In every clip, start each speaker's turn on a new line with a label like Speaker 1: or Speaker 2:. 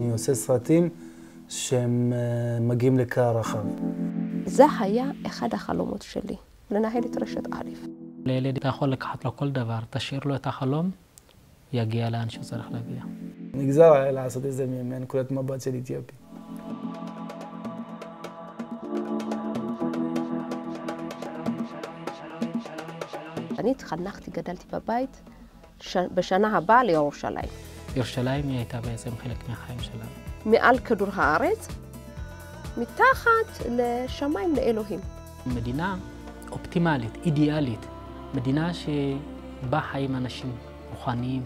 Speaker 1: אני עושה סרטים שהם מגיעים לקהל רחב.
Speaker 2: זה היה אחד החלומות שלי, לנהל את רשת א'.
Speaker 3: לילד אתה יכול לקחת לו כל דבר, תשאיר לו את החלום, יגיע לאן שהוא צריך להגיע.
Speaker 1: נגזר היה לעשות את זה מנקודת מבט של אתיופי.
Speaker 2: אני התחנכתי, גדלתי בבית, בשנה הבאה לירושלים.
Speaker 3: ירושלים היא הייתה בעצם חלק מהחיים שלנו.
Speaker 2: מעל כדור הארץ, מתחת לשמיים לאלוהים.
Speaker 3: מדינה אופטימלית, אידיאלית, מדינה שבה חיים אנשים רוחניים,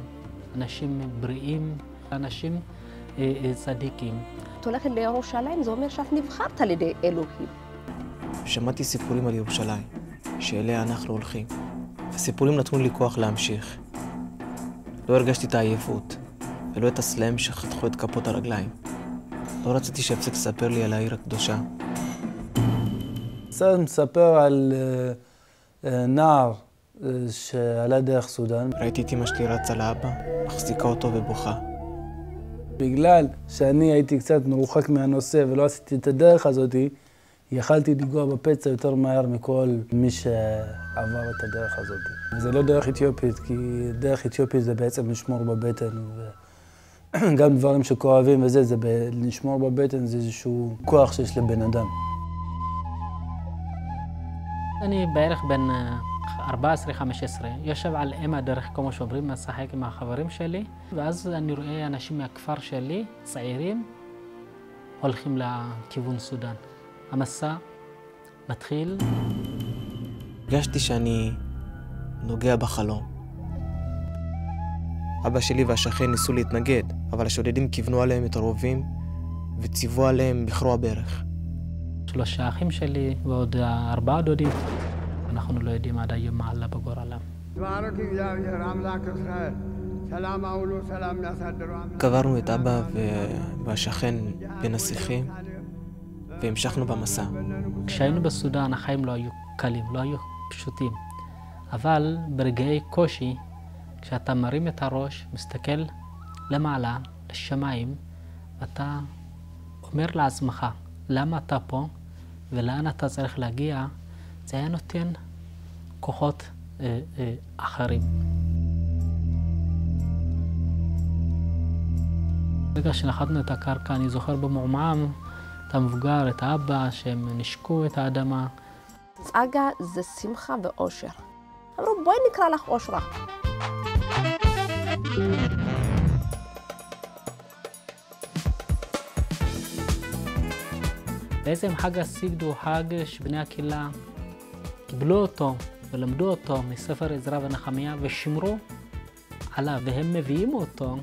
Speaker 3: אנשים בריאים, אנשים צדיקים.
Speaker 2: את הולכת לירושלים, זה אומר שאת נבחרת על ידי אלוהים.
Speaker 4: שמעתי סיפורים על ירושלים, שאליה אנחנו הולכים. הסיפורים נתנו לי כוח להמשיך. לא הרגשתי את העייפות, ולא את הסלעים שחתכו את כפות הרגליים. לא רציתי שיפסיק לספר לי על העיר הקדושה.
Speaker 1: הסרט מספר על נער שעלה דרך סודאן.
Speaker 4: ראיתי את אמא שלי רצה לאבא, מחזיקה אותו ובוכה.
Speaker 1: בגלל שאני הייתי קצת מרוחק מהנושא ולא עשיתי את הדרך הזאת, יכלתי לגוע בפצע יותר מהר מכל מי שעבר את הדרך הזאת. וזה לא דרך אתיופית, כי דרך אתיופית זה בעצם לשמור בבטן. גם דברים שכואבים וזה, לשמור בבטן זה איזשהו כוח שיש לבן אדם.
Speaker 3: אני בערך בן 14-15, יושב על אם הדרך, כמו שאומרים, משחק עם החברים שלי, ואז אני רואה אנשים מהכפר שלי, צעירים, הולכים לכיוון סודאן. המסע מתחיל.
Speaker 4: הרגשתי שאני נוגע בחלום. אבא שלי והשכן ניסו להתנגד, אבל השודדים כיוונו עליהם את הרובים וציוו עליהם בכרוע ברך.
Speaker 3: 3 אחים שלי ועוד 4 דודים. אנחנו לא יודעים עד היום מה עלה בגורלם.
Speaker 4: קברנו את אבא והשכן בין השיחים והמשכנו במסע.
Speaker 3: כשהיינו בסודאן החיים לא היו קלים, לא היו פשוטים. אבל ברגעי קושי, כשאתה מרים את הראש, מסתכל למעלה, לשמיים, ואתה אומר לעצמך, למה אתה פה ולאן אתה צריך להגיע, זה היה נותן כוחות אחרים. ברגע שנחתנו את הקרקע, אני זוכר במעומעם את המבוגר, את האבא, שהם נשקו את האדמה.
Speaker 2: צגה זה שמחה ואושר. אמרו, בואי נקרא לך אושרה.
Speaker 3: בעצם חג הסיגד הוא חג שבני הקהילה קיבלו אותו ולמדו אותו מספר עזרא ונחמיה ושימרו עליו, והם מביאים אותו,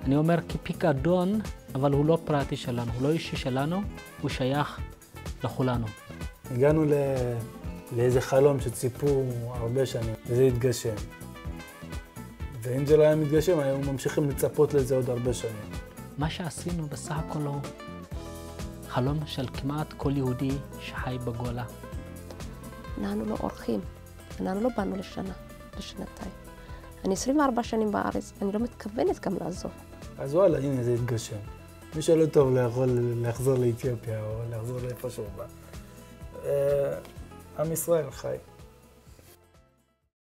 Speaker 3: אני אומר כפיקדון, אבל הוא לא פרטי שלנו, הוא לא אישי שלנו, הוא שייך לכולנו.
Speaker 1: הגענו לאיזה חלום שציפו הרבה שנים, וזה התגשם. ואם זה לא היה מתגשם, היו ממשיכים לצפות לזה עוד הרבה שנים.
Speaker 3: מה שעשינו בסך הכל הוא חלום של כמעט כל יהודי שחי בגולה.
Speaker 2: אנחנו לא אורחים, אנחנו לא באנו לשנה, לשנתיים. אני 24 שנים בארץ, אני לא מתכוונת גם לעזוב.
Speaker 1: אז וואלה, הנה זה התגשם. מי שלא טוב לא יכול לחזור לאתיופיה או לחזור לאיפה שהוא בא. עם ישראל חי.